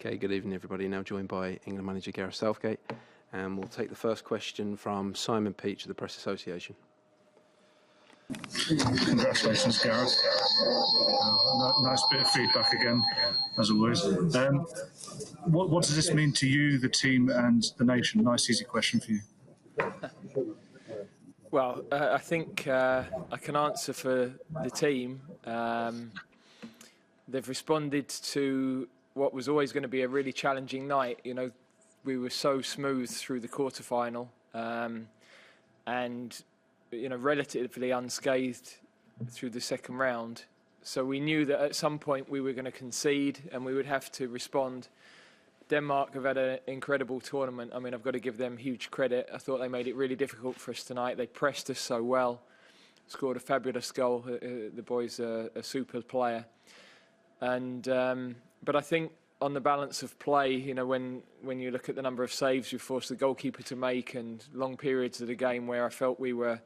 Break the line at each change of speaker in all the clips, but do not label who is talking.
Okay, good evening everybody. Now joined by England manager Gareth Southgate, and we'll take the first question from Simon Peach of the Press Association.
Congratulations, Gareth. Nice bit of feedback again, as always. What does this mean to you, the team and the nation? Nice easy question for you.
Well, I think I can answer for the team. They've responded to what was always going to be a really challenging night. You know, we were so smooth through the quarter-final and, you know, relatively unscathed through the second round. So we knew that at some point we were going to concede and we would have to respond. Denmark have had an incredible tournament. I mean, I've got to give them huge credit. I thought they made it really difficult for us tonight. They pressed us so well, scored a fabulous goal. The boy's a super player. And but I think on the balance of play, you know, when you look at the number of saves we forced the goalkeeper to make and long periods of the game where I felt we were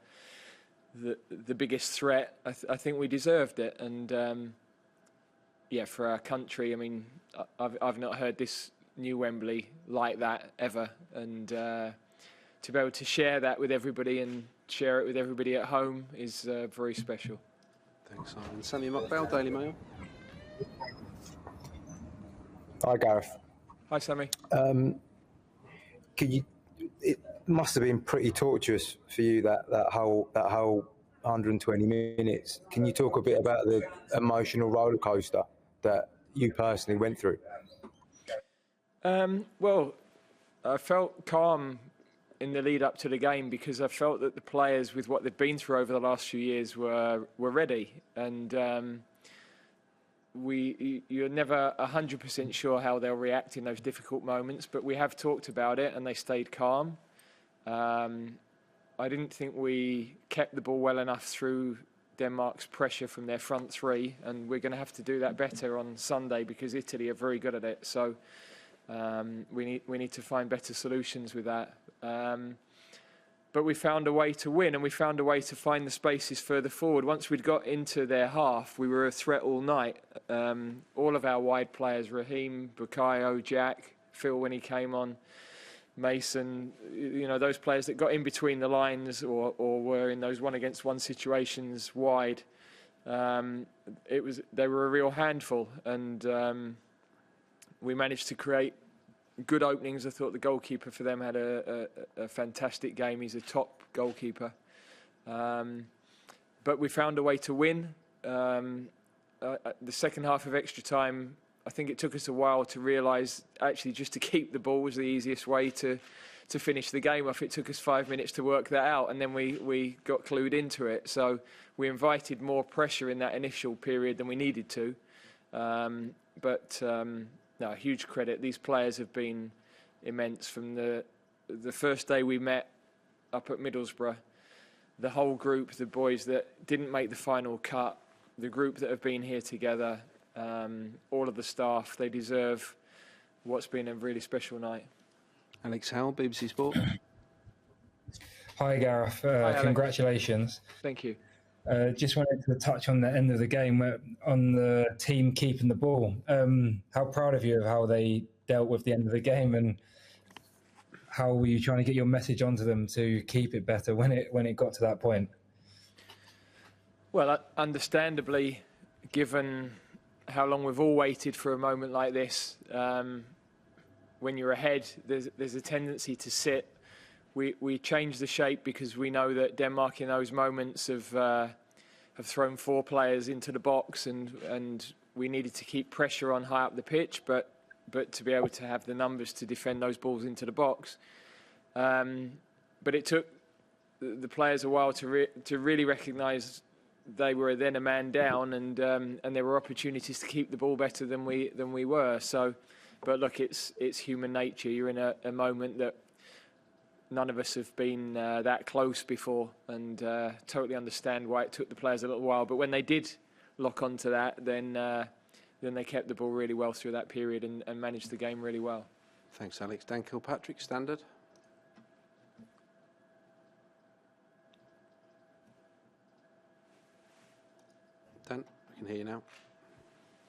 the biggest threat, I think we deserved it. And yeah, for our country, I mean, I've not heard this new Wembley like that ever. And to be able to share that with everybody and share it with everybody at home is very special.
Thanks, Simon. Sammy Muckbell, Daily Mail.
Hi, Gareth.
Hi, Sammy.
It must have been pretty torturous for you that whole 120 minutes. Can you talk a bit about the emotional rollercoaster that you personally went through?
Well, I felt calm in the lead up to the game because I felt that the players, with what they've been through over the last few years, were ready. And you're never 100% sure how they'll react in those difficult moments, but we have talked about it and they stayed calm. I didn't think we kept the ball well enough through Denmark's pressure from their front three, and we're going to have to do that better on Sunday because Italy are very good at it. So we need to find better solutions with that. But we found a way to win, and we found a way to find the spaces further forward. Once we'd got into their half, we were a threat all night. All of our wide players, Raheem, Bukayo, Jack, Phil when he came on, Mason, you know, those players that got in between the lines or were in those one-against-one situations wide, they were a real handful. And we managed to create good openings. I thought the goalkeeper for them had a fantastic game. He's a top goalkeeper. But we found a way to win. The second half of extra time, I think it took us a while to realise actually just to keep the ball was the easiest way to finish the game off. It took us 5 minutes to work that out, and then we got clued into it. So we invited more pressure in that initial period than we needed to. No, huge credit. These players have been immense from the first day we met up at Middlesbrough. The whole group, the boys that didn't make the final cut, the group that have been here together, all of the staff, they deserve what's been a really special night.
Alex Howell, BBC Sport.
Hi, Gareth.
Hi,
congratulations.
Thank you.
Just wanted to touch on the end of the game on the team keeping the ball. How proud of you of how they dealt with the end of the game, and how were you trying to get your message onto them to keep it better when it got to that point?
Well, understandably, given how long we've all waited for a moment like this, when you're ahead, there's a tendency to sit. We changed the shape because we know that Denmark in those moments have thrown 4 players into the box, and we needed to keep pressure on high up the pitch, but to be able to have the numbers to defend those balls into the box. But it took the players a while to really recognise they were then a man down, and there were opportunities to keep the ball better than we were. So, but look, it's human nature. You're in a moment that none of us have been that close before, and totally understand why it took the players a little while. But when they did lock onto that, then they kept the ball really well through that period and managed the game really well.
Thanks, Alex. Dan Kilpatrick, Standard. Dan, I can hear you now.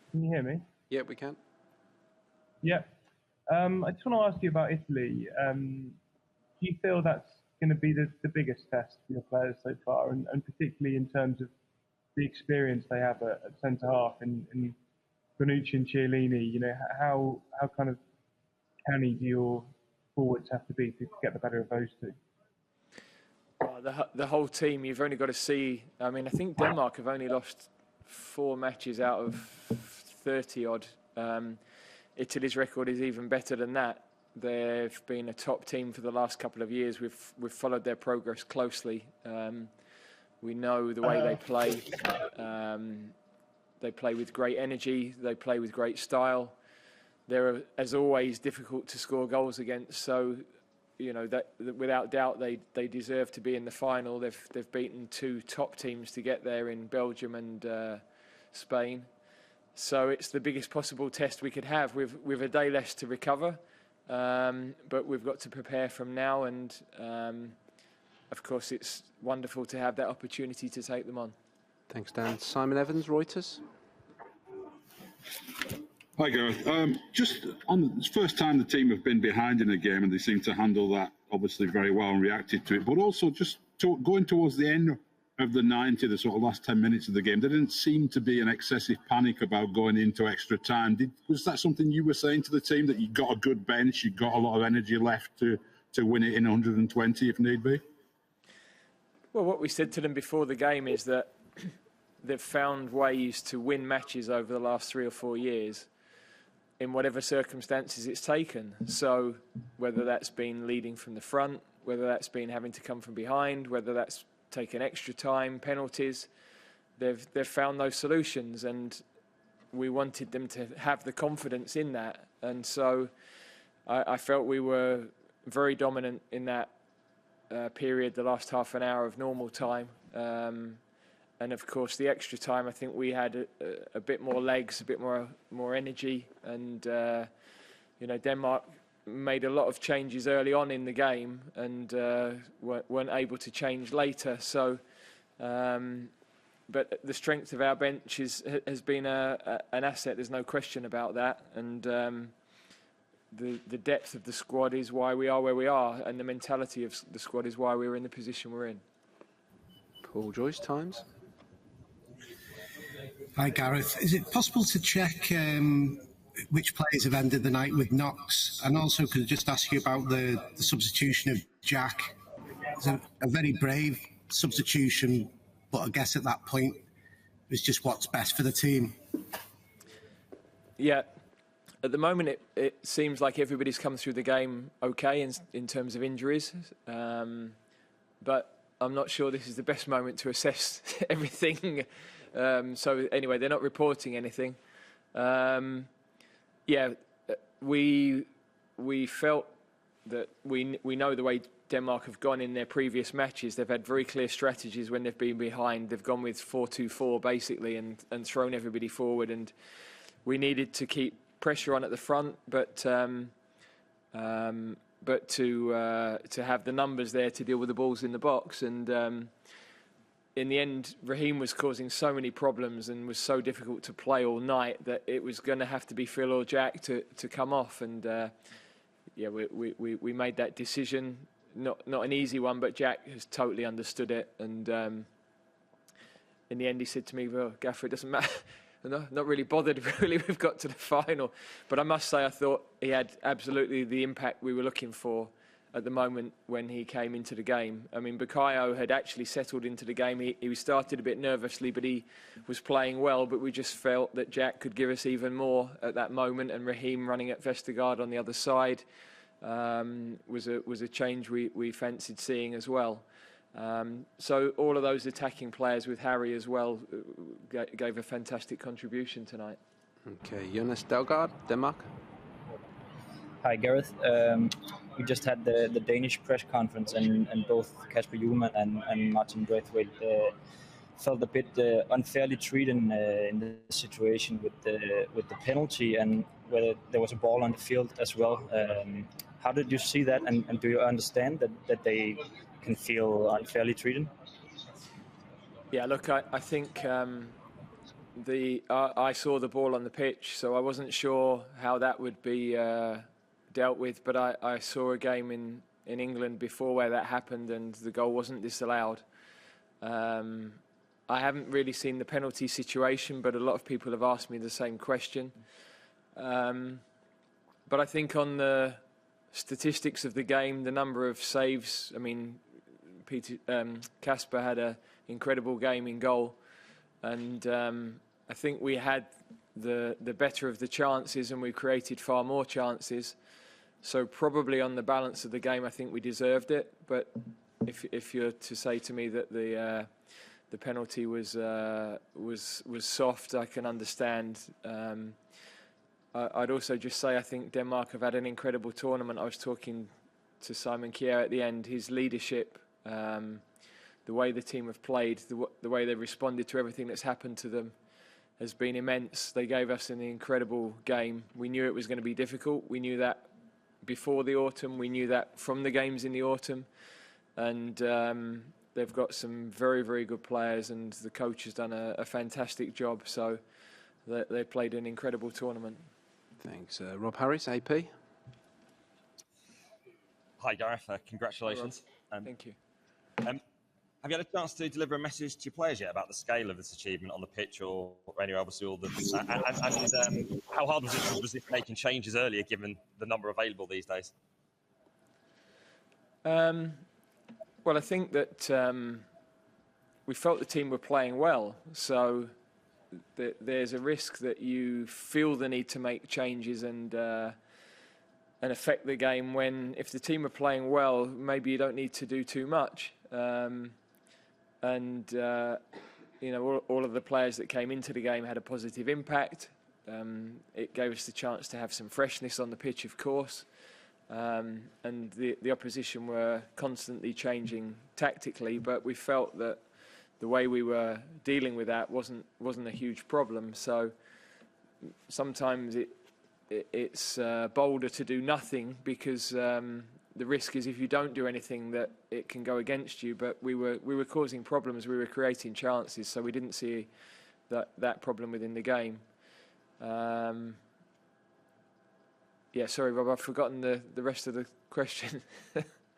Can you hear me?
Yeah, we can.
Yeah. I just want to ask you about Italy. Do you feel that's going to be the biggest test for your players so far, and particularly in terms of the experience they have at centre half and Bonucci and Chiellini? You know, how kind of canny do your forwards have to be to get the better of those two?
The whole team, you've only got to see. I mean, I think Denmark have only lost 4 matches out of 30 odd. Italy's record is even better than that. They've been a top team for the last couple of years. We've followed their progress closely. We know the way they play. They play with great energy. They play with great style. They're, as always, difficult to score goals against. So, you know, that without doubt they deserve to be in the final. They've beaten 2 top teams to get there in Belgium and Spain. So it's the biggest possible test we could have with a day less to recover. But we've got to prepare from now, and of course it's wonderful to have that opportunity to take them on.
Thanks, Dan. Simon Evans, Reuters.
Hi, Gareth. Just on the first time the team have been behind in a game, and they seem to handle that obviously very well and reacted to it. But also just going towards the end of the 90, the sort of last 10 minutes of the game, there didn't seem to be an excessive panic about going into extra time. Was that something you were saying to the team, that you got a good bench, you got a lot of energy left to win it in 120 if need be?
Well, what we said to them before the game is that they've found ways to win matches over the last 3 or 4 years in whatever circumstances it's taken. So whether that's been leading from the front, whether that's been having to come from behind, whether that's taken extra time, penalties, they've found those solutions, and we wanted them to have the confidence in that. And so I felt we were very dominant in that period, the last half an hour of normal time. And of course, the extra time, I think we had a bit more legs, a bit more energy, and you know, Denmark made a lot of changes early on in the game and weren't able to change later. So, but the strength of our bench has been an asset. There's no question about that. And the depth of the squad is why we are where we are, and the mentality of the squad is why we're in the position we're in.
Paul Joyce, Times.
Hi, Gareth. Is it possible to check which players have ended the night with knocks? And also, could I just ask you about the substitution of Jack? It's a very brave substitution, but I guess at that point, it was just what's best for the team.
Yeah. At the moment, it seems like everybody's come through the game okay in terms of injuries. But I'm not sure this is the best moment to assess everything. So anyway, they're not reporting anything. Yeah, we felt that we know the way Denmark have gone in their previous matches. They've had very clear strategies when they've been behind. They've gone with 4-2-4 basically and thrown everybody forward. And we needed to keep pressure on at the front, but to have the numbers there to deal with the balls in the box. And in the end, Raheem was causing so many problems and was so difficult to play all night that it was going to have to be Phil or Jack to come off. And yeah, we made that decision. Not an easy one, but Jack has totally understood it. And in the end, he said to me, "Well, Gaffer, it doesn't matter." Not really bothered, really. We've got to the final. But I must say, I thought he had absolutely the impact we were looking for at the moment when he came into the game. I mean, Bukayo had actually settled into the game. He started a bit nervously, but he was playing well. But we just felt that Jack could give us even more at that moment. And Raheem running at Vestergaard on the other side was a change we fancied seeing as well. So all of those attacking players with Harry as well gave a fantastic contribution tonight.
Okay, Jonas Dalgaard, Denmark.
Hi, Gareth. We just had the Danish press conference, and both Kasper Hjulmand and Martin Braithwaite felt a bit unfairly treated in the situation with the penalty, and whether there was a ball on the field as well. How did you see that, and do you understand that they can feel unfairly treated?
Yeah, look, I think I saw the ball on the pitch, so I wasn't sure how that would be dealt with. But I saw a game in England before where that happened, and the goal wasn't disallowed. I haven't really seen the penalty situation, but a lot of people have asked me the same question. But I think on the statistics of the game, the number of saves, I mean, Kasper had an incredible game in goal, and I think we had the better of the chances, and we created far more chances. So probably on the balance of the game, I think we deserved it. But if you're to say to me that the penalty was soft, I can understand. I'd also just say I think Denmark have had an incredible tournament. I was talking to Simon Kjær at the end. His leadership, the way the team have played, the way they've responded to everything that's happened to them has been immense. They gave us an incredible game. We knew it was going to be difficult. We knew that before the autumn. We knew that from the games in the autumn. And they've got some very, very good players, and the coach has done a fantastic job. So they played an incredible tournament.
Thanks. Rob Harris, AP.
Hi, Gareth. Congratulations.
Thank you.
Have you had a chance to deliver a message to your players yet about the scale of this achievement on the pitch, or anyway, obviously all the and how hard was it making changes earlier, given the number available these days?
Well, I think that we felt the team were playing well, so there's a risk that you feel the need to make changes and affect the game when, if the team are playing well, maybe you don't need to do too much. You know, all of the players that came into the game had a positive impact. It gave us the chance to have some freshness on the pitch, of course. And the opposition were constantly changing tactically, but we felt that the way we were dealing with that wasn't a huge problem. So sometimes it's bolder to do nothing, because the risk is if you don't do anything that it can go against you. But we were causing problems, we were creating chances, so we didn't see that problem within the game. Yeah, sorry, Rob, I've forgotten the rest of the question.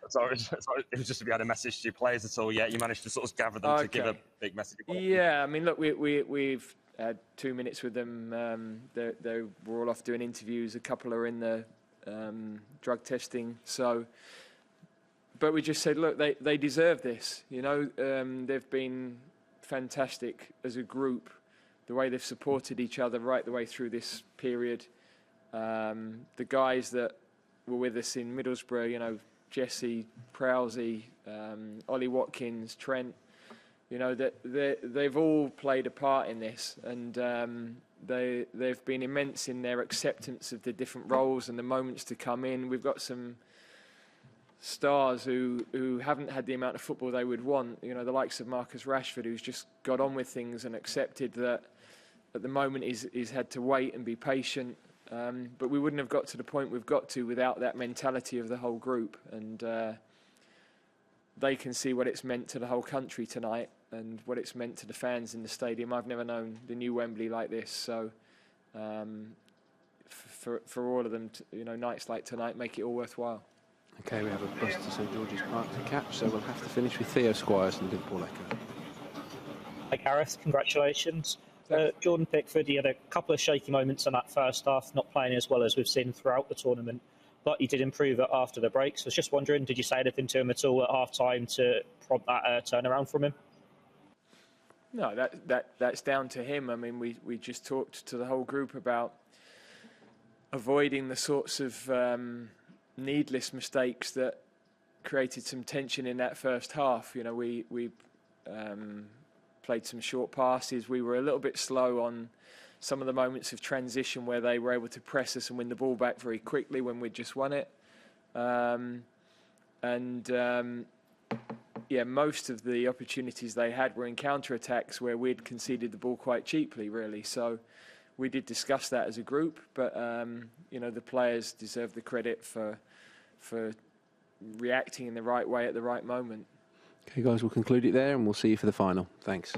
Sorry, it was just if you had a message to your players at all yet. You managed to sort of gather them to give a big message.
Yeah, I mean, look, we've had 2 minutes with them. They were all off doing interviews. A couple are in the drug testing. So, but we just said, look, they deserve this. You know, they've been fantastic as a group. The way they've supported each other right the way through this period. The guys that were with us in Middlesbrough, you know, Jesse, Prowsey, Ollie Watkins, Trent, you know, that they've all played a part in this, and they've been immense in their acceptance of the different roles and the moments to come in. We've got some stars who haven't had the amount of football they would want, you know, the likes of Marcus Rashford, who's just got on with things and accepted that at the moment he's had to wait and be patient. But we wouldn't have got to the point we've got to without that mentality of the whole group. And they can see what it's meant to the whole country tonight and what it's meant to the fans in the stadium. I've never known the new Wembley like this. So for all of them, you know, nights like tonight make it all worthwhile.
Okay, we have a bus to St George's Park to catch, so we'll have to finish with Theo Squires and Liverpool Echo.
Hi, Gareth. Congratulations. Jordan Pickford, he had a couple of shaky moments in that first half, not playing as well as we've seen throughout the tournament, but he did improve it after the break. So I was just wondering, did you say anything to him at all at half-time to prompt that turnaround from him?
No, that's down to him. I mean, we just talked to the whole group about avoiding the sorts of needless mistakes that created some tension in that first half. You know, we played some short passes. We were a little bit slow on some of the moments of transition where they were able to press us and win the ball back very quickly when we'd just won it. Yeah, most of the opportunities they had were in counter-attacks where we'd conceded the ball quite cheaply, really. So we did discuss that as a group, but you know, the players deserve the credit for reacting in the right way at the right moment.
Okay, guys, we'll conclude it there, and we'll see you for the final. Thanks.